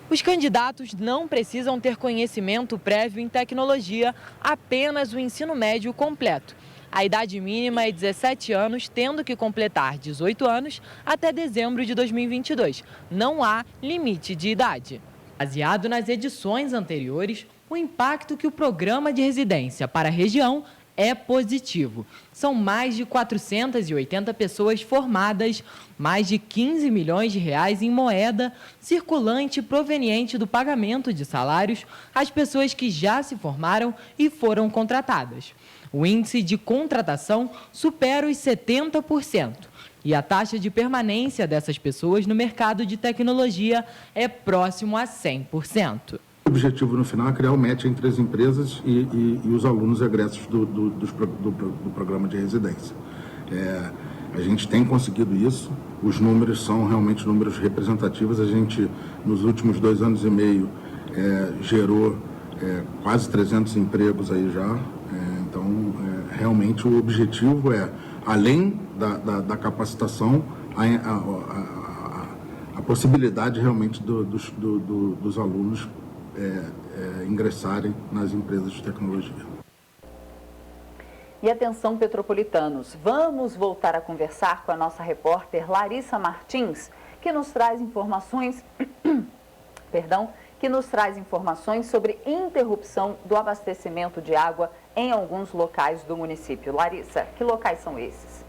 Os candidatos não precisam ter conhecimento prévio em tecnologia, apenas o ensino médio completo. A idade mínima é 17 anos, tendo que completar 18 anos até dezembro de 2022. Não há limite de idade. Baseado nas edições anteriores, o impacto que o programa de residência para a região é positivo. São mais de 480 pessoas formadas, mais de 15 milhões de reais em moeda circulante proveniente do pagamento de salários às pessoas que já se formaram e foram contratadas. O índice de contratação supera os 70% e a taxa de permanência dessas pessoas no mercado de tecnologia é próximo a 100%. O objetivo no final é criar um match entre as empresas e os alunos egressos do programa de residência. A gente tem conseguido isso, os números são realmente números representativos. A gente, nos últimos 2 anos e meio, gerou quase 300 empregos aí já. Então, realmente o objetivo é, além da capacitação, a possibilidade realmente dos alunos ingressarem nas empresas de tecnologia. E atenção, petropolitanos, vamos voltar a conversar com a nossa repórter Larissa Martins, que nos traz informações, que nos traz informações sobre interrupção do abastecimento de água em alguns locais do município. Larissa, que locais são esses?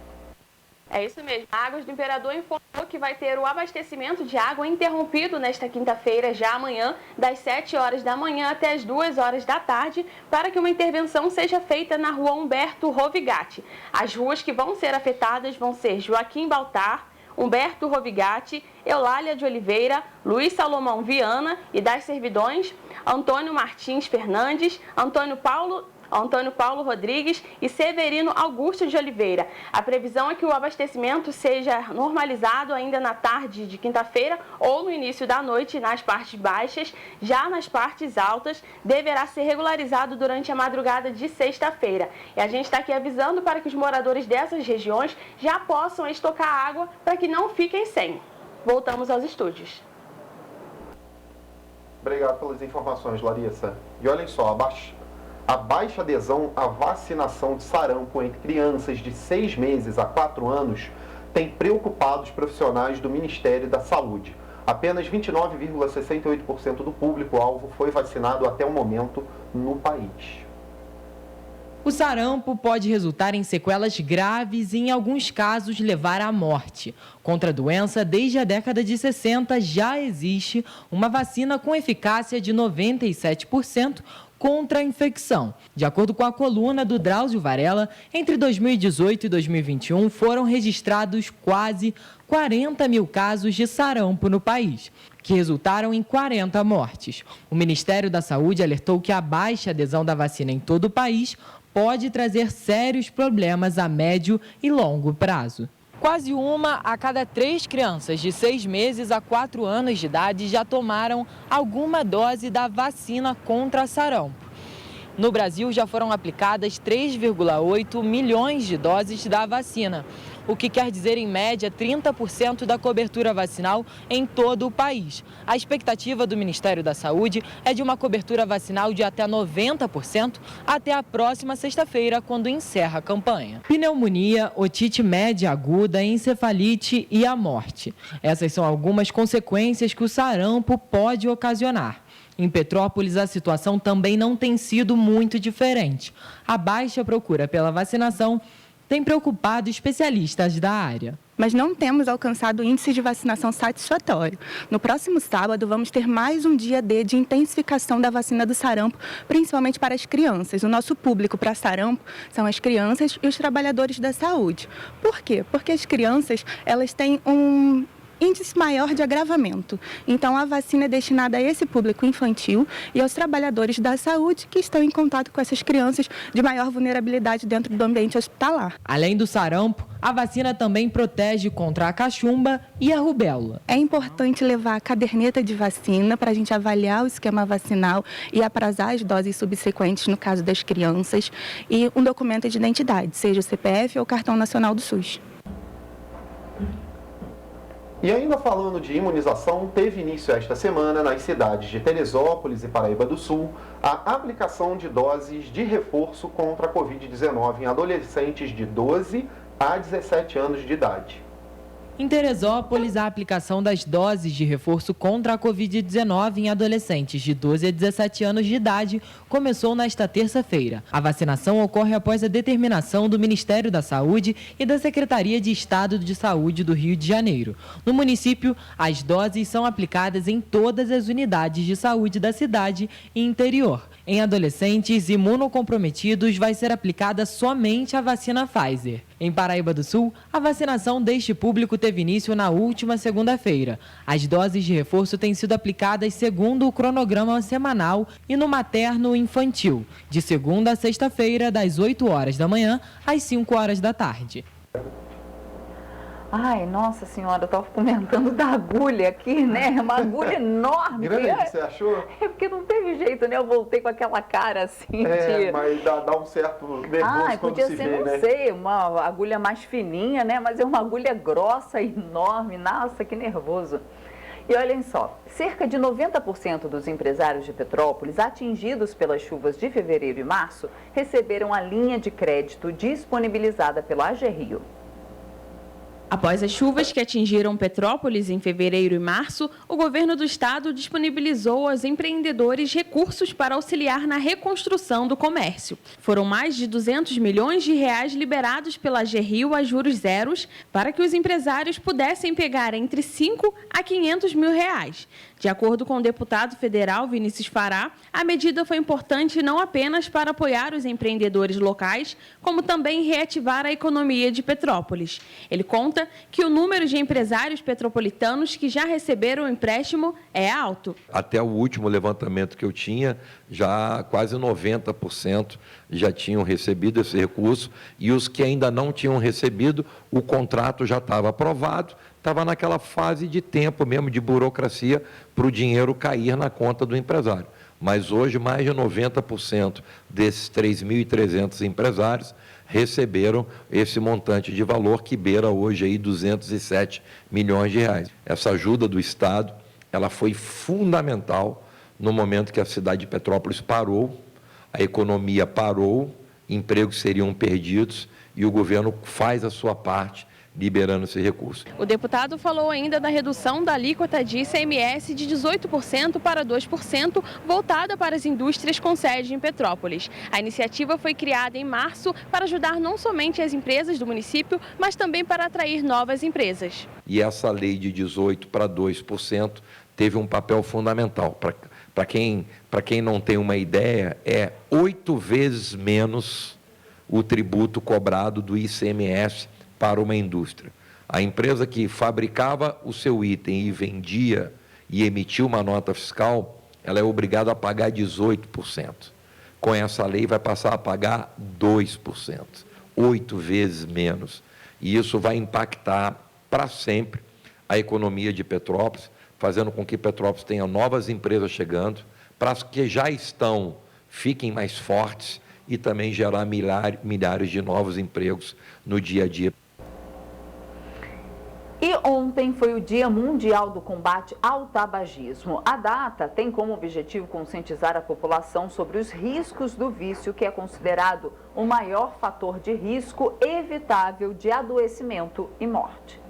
É isso mesmo. A Águas do Imperador informou que vai ter o abastecimento de água interrompido nesta quinta-feira, já amanhã, das 7 horas da manhã até as 2 horas da tarde, para que uma intervenção seja feita na rua Humberto Rovigatti. As ruas que vão ser afetadas vão ser Joaquim Baltar, Humberto Rovigatti, Eulália de Oliveira, Luiz Salomão Viana e das Servidões, Antônio Martins Fernandes, Antônio Paulo Rodrigues e Severino Augusto de Oliveira. A previsão é que o abastecimento seja normalizado ainda na tarde de quinta-feira ou no início da noite nas partes baixas. Já nas partes altas, deverá ser regularizado durante a madrugada de sexta-feira. E a gente está aqui avisando para que os moradores dessas regiões já possam estocar água para que não fiquem sem. Voltamos aos estúdios. Obrigado pelas informações, Larissa. E olhem só, a baixa adesão à vacinação de sarampo entre crianças de 6 meses a 4 anos tem preocupado os profissionais do Ministério da Saúde. Apenas 29,68% do público-alvo foi vacinado até o momento no país. O sarampo pode resultar em sequelas graves e, em alguns casos, levar à morte. Contra a doença, desde a década de 60, já existe uma vacina com eficácia de 97% contra a infecção. De acordo com a coluna do Drauzio Varela, entre 2018 e 2021 foram registrados quase 40 mil casos de sarampo no país, que resultaram em 40 mortes. O Ministério da Saúde alertou que a baixa adesão da vacina em todo o país pode trazer sérios problemas a médio e longo prazo. Quase 1 a cada 3 crianças de 6 meses a 4 anos de idade já tomaram alguma dose da vacina contra sarampo. No Brasil, já foram aplicadas 3,8 milhões de doses da vacina, o que quer dizer, em média, 30% da cobertura vacinal em todo o país. A expectativa do Ministério da Saúde é de uma cobertura vacinal de até 90% até a próxima sexta-feira, quando encerra a campanha. Pneumonia, otite média aguda, encefalite e a morte. Essas são algumas consequências que o sarampo pode ocasionar. Em Petrópolis, a situação também não tem sido muito diferente. A baixa procura pela vacinação tem preocupado especialistas da área. Mas não temos alcançado índice de vacinação satisfatório. No próximo sábado, vamos ter mais um dia D de intensificação da vacina do sarampo, principalmente para as crianças. O nosso público para sarampo são as crianças e os trabalhadores da saúde. Por quê? Porque as crianças, elas têm um índice maior de agravamento. Então, a vacina é destinada a esse público infantil e aos trabalhadores da saúde que estão em contato com essas crianças de maior vulnerabilidade dentro do ambiente hospitalar. Além do sarampo, a vacina também protege contra a cachumba e a rubéola. É importante levar a caderneta de vacina para a gente avaliar o esquema vacinal e aprazar as doses subsequentes no caso das crianças e um documento de identidade, seja o CPF ou o Cartão Nacional do SUS. E ainda falando de imunização, teve início esta semana nas cidades de Teresópolis e Paraíba do Sul a aplicação de doses de reforço contra a Covid-19 em adolescentes de 12 a 17 anos de idade. Em Teresópolis, a aplicação das doses de reforço contra a Covid-19 em adolescentes de 12 a 17 anos de idade começou nesta terça-feira. A vacinação ocorre após a determinação do Ministério da Saúde e da Secretaria de Estado de Saúde do Rio de Janeiro. No município, as doses são aplicadas em todas as unidades de saúde da cidade e interior. Em adolescentes imunocomprometidos, vai ser aplicada somente a vacina Pfizer. Em Paraíba do Sul, a vacinação deste público teve início na última segunda-feira. As doses de reforço têm sido aplicadas segundo o cronograma semanal e no materno infantil, de segunda a sexta-feira, das 8 horas da manhã às 5 horas da tarde. Ai, nossa senhora, eu estava comentando da agulha aqui, né? Uma agulha enorme. Grande, você achou? É porque não teve jeito, né? Eu voltei com aquela cara assim mas dá um certo nervoso quando podia se ser, vê, não né? sei, uma agulha mais fininha, né? Mas é uma agulha grossa, enorme. Nossa, que nervoso. E olhem só, cerca de 90% dos empresários de Petrópolis atingidos pelas chuvas de fevereiro e março receberam a linha de crédito disponibilizada pela AGRIO. Após as chuvas que atingiram Petrópolis em fevereiro e março, o governo do estado disponibilizou aos empreendedores recursos para auxiliar na reconstrução do comércio. Foram mais de 200 milhões de reais liberados pela AGRIO a juros zeros para que os empresários pudessem pegar entre 5 a 500 mil reais. De acordo com o deputado federal Vinícius Fará, a medida foi importante não apenas para apoiar os empreendedores locais, como também reativar a economia de Petrópolis. Ele conta que o número de empresários petropolitanos que já receberam o empréstimo é alto. Até o último levantamento que eu tinha, já quase 90% já tinham recebido esse recurso, e os que ainda não tinham recebido, o contrato já estava aprovado, estava naquela fase de tempo mesmo, de burocracia, para o dinheiro cair na conta do empresário. Mas hoje, mais de 90% desses 3.300 empresários receberam esse montante de valor que beira hoje aí 207 milhões de reais. Essa ajuda do Estado, ela foi fundamental no momento que a cidade de Petrópolis parou, a economia parou, empregos seriam perdidos e o governo faz a sua parte liberando esse recurso. O deputado falou ainda da redução da alíquota de ICMS de 18% para 2%, voltada para as indústrias com sede em Petrópolis. A iniciativa foi criada em março para ajudar não somente as empresas do município, mas também para atrair novas empresas. E essa lei de 18% para 2% teve um papel fundamental. Para quem não tem uma ideia, é 8 vezes menos o tributo cobrado do ICMS para uma indústria. A empresa que fabricava o seu item e vendia e emitia uma nota fiscal, ela é obrigada a pagar 18%. Com essa lei vai passar a pagar 2%, 8 vezes menos. E isso vai impactar para sempre a economia de Petrópolis, fazendo com que Petrópolis tenha novas empresas chegando, para as que já estão, fiquem mais fortes e também gerar milhares de novos empregos no dia a dia. E ontem foi o Dia Mundial do Combate ao Tabagismo. A data tem como objetivo conscientizar a população sobre os riscos do vício, que é considerado o maior fator de risco evitável de adoecimento e morte.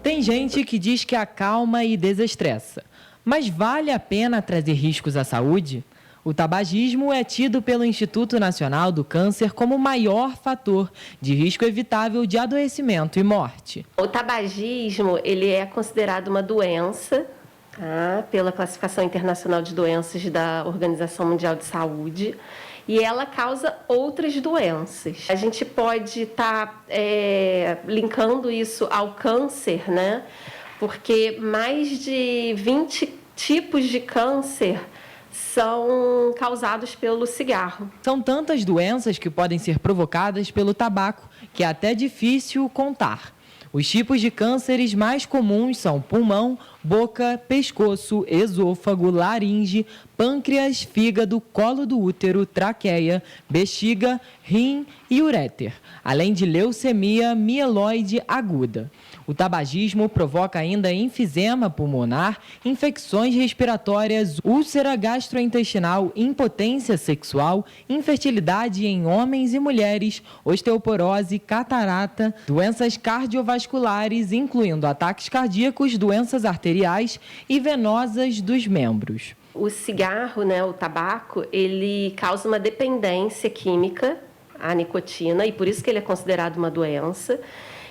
Tem gente que diz que acalma e desestressa, mas vale a pena trazer riscos à saúde? O tabagismo é tido pelo Instituto Nacional do Câncer como o maior fator de risco evitável de adoecimento e morte. O tabagismo, ele é considerado uma doença, tá? Pela Classificação Internacional de Doenças da Organização Mundial de Saúde, e ela causa outras doenças. A gente pode estar linkando isso ao câncer, né? Porque mais de 20 tipos de câncer são causados pelo cigarro. São tantas doenças que podem ser provocadas pelo tabaco que é até difícil contar. Os tipos de cânceres mais comuns são pulmão, boca, pescoço, esôfago, laringe, pâncreas, fígado, colo do útero, traqueia, bexiga, rim e uréter, além de leucemia mieloide aguda. O tabagismo provoca ainda enfisema pulmonar, infecções respiratórias, úlcera gastrointestinal, impotência sexual, infertilidade em homens e mulheres, osteoporose, catarata, doenças cardiovasculares, incluindo ataques cardíacos, doenças arteriais e venosas dos membros. O cigarro, né, o tabaco, ele causa uma dependência química à nicotina, e por isso que ele é considerado uma doença.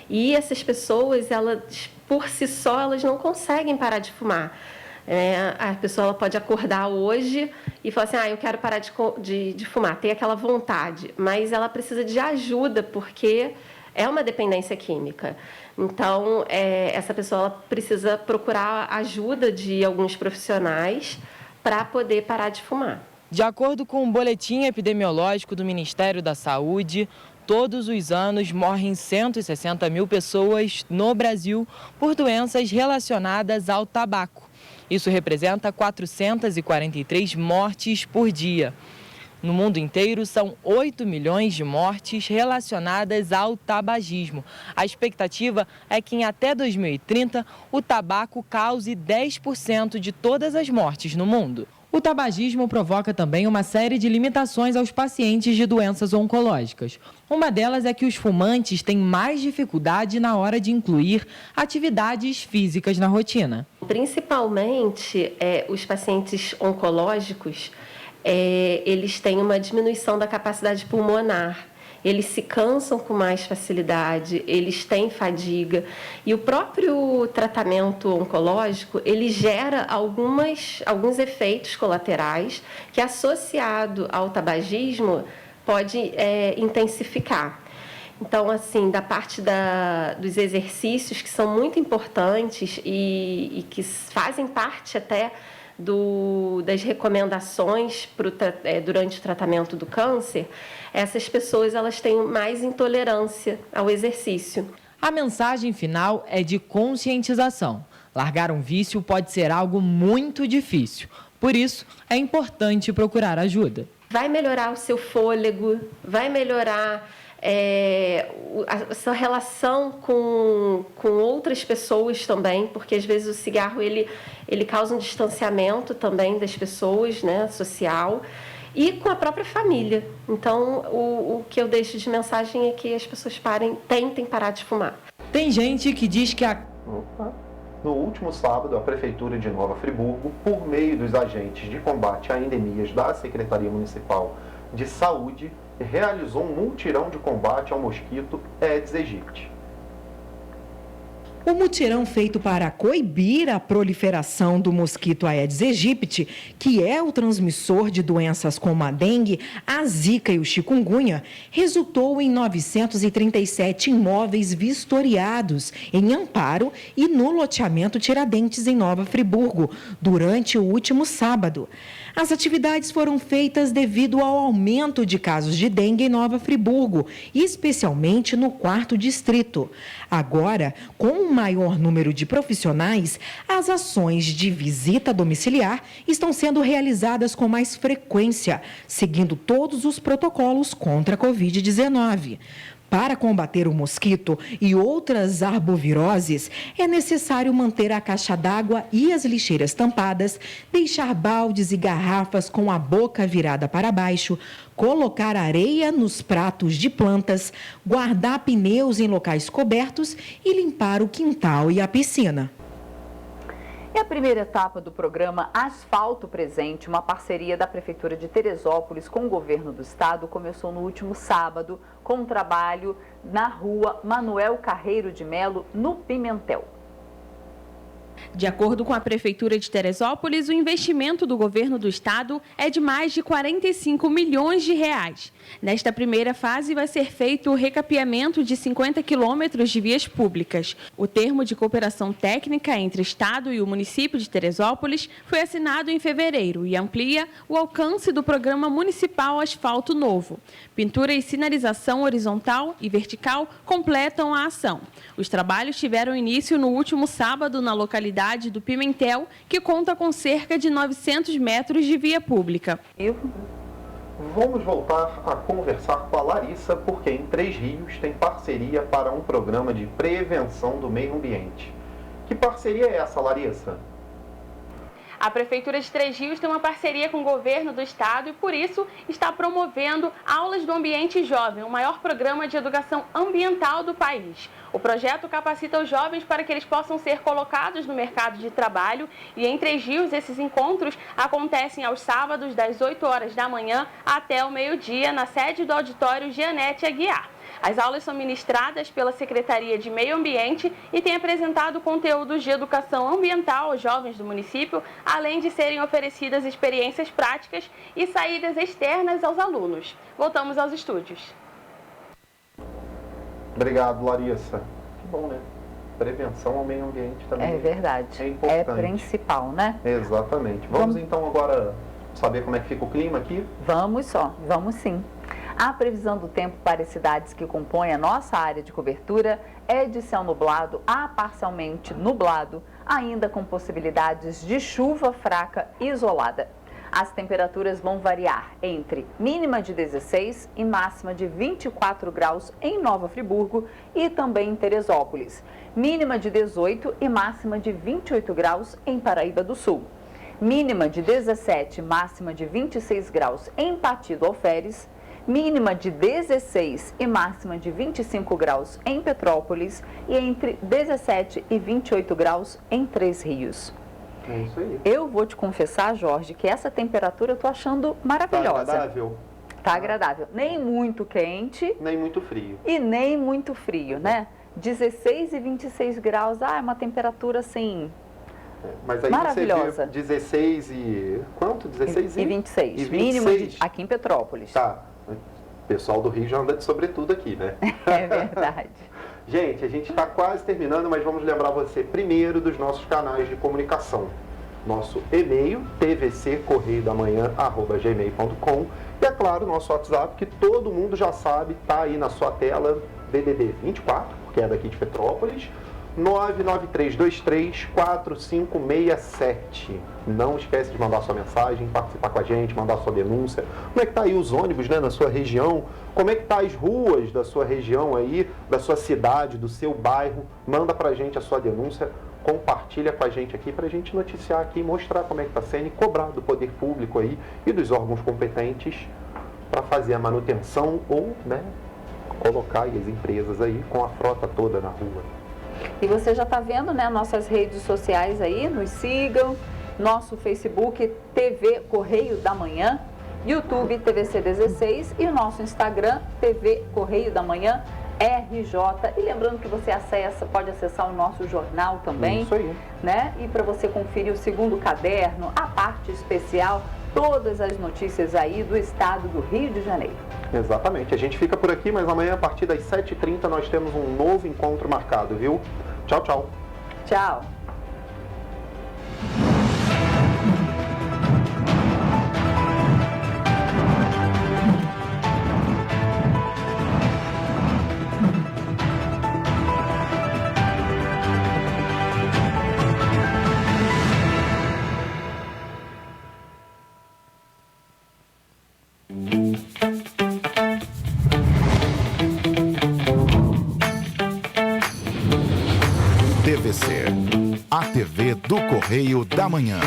E essas pessoas, elas, por si só, elas não conseguem parar de fumar. A pessoa ela pode acordar hoje e falar assim, eu quero parar de fumar, tem aquela vontade, mas ela precisa de ajuda, porque é uma dependência química. Então, essa pessoa ela precisa procurar ajuda de alguns profissionais para poder parar de fumar. De acordo com o boletim epidemiológico do Ministério da Saúde, todos os anos morrem 160 mil pessoas no Brasil por doenças relacionadas ao tabaco. Isso representa 443 mortes por dia. No mundo inteiro, são 8 milhões de mortes relacionadas ao tabagismo. A expectativa é que em até 2030, o tabaco cause 10% de todas as mortes no mundo. O tabagismo provoca também uma série de limitações aos pacientes de doenças oncológicas. Uma delas é que os fumantes têm mais dificuldade na hora de incluir atividades físicas na rotina. Principalmente, os pacientes oncológicos, eles têm uma diminuição da capacidade pulmonar. Eles se cansam com mais facilidade, eles têm fadiga. E o próprio tratamento oncológico, ele gera alguns efeitos colaterais que, associado ao tabagismo, pode intensificar. Então, assim, da parte dos exercícios, que são muito importantes e que fazem parte até das recomendações durante o tratamento do câncer, essas pessoas elas têm mais intolerância ao exercício. A mensagem final é de conscientização. Largar um vício pode ser algo muito difícil. Por isso, é importante procurar ajuda. Vai melhorar o seu fôlego, vai melhorar a sua relação com outras pessoas também, porque às vezes o cigarro ele causa um distanciamento também das pessoas, né, social, e com a própria família. Então, o que eu deixo de mensagem é que as pessoas tentem parar de fumar. Tem gente que diz que No último sábado, a Prefeitura de Nova Friburgo, por meio dos agentes de combate a endemias da Secretaria Municipal de Saúde, realizou um mutirão de combate ao mosquito Aedes aegypti. O mutirão feito para coibir a proliferação do mosquito Aedes aegypti, que é o transmissor de doenças como a dengue, a zika e o chikungunya, resultou em 937 imóveis vistoriados em Amparo e no loteamento Tiradentes, em Nova Friburgo, durante o último sábado. As atividades foram feitas devido ao aumento de casos de dengue em Nova Friburgo, especialmente no 4º distrito. Agora, com um maior número de profissionais, as ações de visita domiciliar estão sendo realizadas com mais frequência, seguindo todos os protocolos contra a Covid-19. Para combater o mosquito e outras arboviroses, é necessário manter a caixa d'água e as lixeiras tampadas, deixar baldes e garrafas com a boca virada para baixo, colocar areia nos pratos de plantas, guardar pneus em locais cobertos e limpar o quintal e a piscina. E a primeira etapa do programa Asfalto Presente, uma parceria da Prefeitura de Teresópolis com o Governo do Estado, começou no último sábado com um trabalho na rua Manuel Carreiro de Melo, no Pimentel. De acordo com a Prefeitura de Teresópolis, o investimento do governo do estado é de mais de 45 milhões de reais. Nesta primeira fase vai ser feito o recapeamento de 50 quilômetros de vias públicas. O termo de cooperação técnica entre o estado e o município de Teresópolis foi assinado em fevereiro e amplia o alcance do programa municipal Asfalto Novo. Pintura e sinalização horizontal e vertical completam a ação. Os trabalhos tiveram início no último sábado na localidade do Pimentel, que conta com cerca de 900 metros de via pública. Vamos voltar a conversar com a Larissa, porque em Três Rios tem parceria para um programa de prevenção do meio ambiente. Que parceria é essa, Larissa? A Prefeitura de Três Rios tem uma parceria com o governo do estado e, por isso, está promovendo Aulas do Ambiente Jovem, o maior programa de educação ambiental do país. O projeto capacita os jovens para que eles possam ser colocados no mercado de trabalho e, em Três Rios, esses encontros acontecem aos sábados, das 8 horas da manhã até o meio-dia, na sede do auditório Gianete Aguiar. As aulas são ministradas pela Secretaria de Meio Ambiente e têm apresentado conteúdos de educação ambiental aos jovens do município, além de serem oferecidas experiências práticas e saídas externas aos alunos. Voltamos aos estúdios. Obrigado, Larissa. Que bom, né? Prevenção ao meio ambiente também. É verdade. É importante. É principal, né? Exatamente. Vamos então agora saber como é que fica o clima aqui? Vamos sim. A previsão do tempo para as cidades que compõem a nossa área de cobertura é de céu nublado a parcialmente nublado, ainda com possibilidades de chuva fraca isolada. As temperaturas vão variar entre mínima de 16 e máxima de 24 graus em Nova Friburgo e também em Teresópolis. Mínima de 18 e máxima de 28 graus em Paraíba do Sul. mínima de 17, máxima de 26 graus em Pati do Alferes, mínima de 16 e máxima de 25 graus em Petrópolis e entre 17 e 28 graus em Três Rios. É isso aí. Eu vou te confessar, Jorge, que essa temperatura eu tô achando maravilhosa. Tá agradável. Tá agradável. Nem muito quente. Nem muito frio. E nem muito frio, né? 16 e 26 graus, é uma temperatura assim... Mas aí maravilhosa. Você vê 16 e... Quanto? 16 e 26. E 26. Mínimo aqui em Petrópolis. Tá. O pessoal do Rio já anda de sobretudo aqui, né? É verdade. Gente, a gente está quase terminando, mas vamos lembrar você primeiro dos nossos canais de comunicação. Nosso e-mail, tvccorreiodamanhã@gmail.com, e é claro, nosso WhatsApp, que todo mundo já sabe, está aí na sua tela, DDD 24, porque é daqui de Petrópolis, 993234567. Não esquece de mandar sua mensagem, participar com a gente, mandar sua denúncia. Como é que tá aí os ônibus, né, na sua região? Como é que tá as ruas da sua região aí, da sua cidade, do seu bairro? Manda pra gente a sua denúncia, compartilha com a gente aqui pra gente noticiar aqui, mostrar como é que tá sendo e cobrar do poder público aí e dos órgãos competentes para fazer a manutenção ou, né, colocar aí as empresas aí com a frota toda na rua. E você já está vendo, né, nossas redes sociais aí, nos sigam, nosso Facebook TV Correio da Manhã, YouTube TVC16 e o nosso Instagram TV Correio da Manhã RJ. E lembrando que você pode acessar o nosso jornal também, isso aí, né? E para você conferir o segundo caderno, a parte especial, todas as notícias aí do estado do Rio de Janeiro. Exatamente. A gente fica por aqui, mas amanhã a partir das 7h30 nós temos um novo encontro marcado, viu? Tchau, tchau. Tchau. TVC, a TV do Correio da Manhã.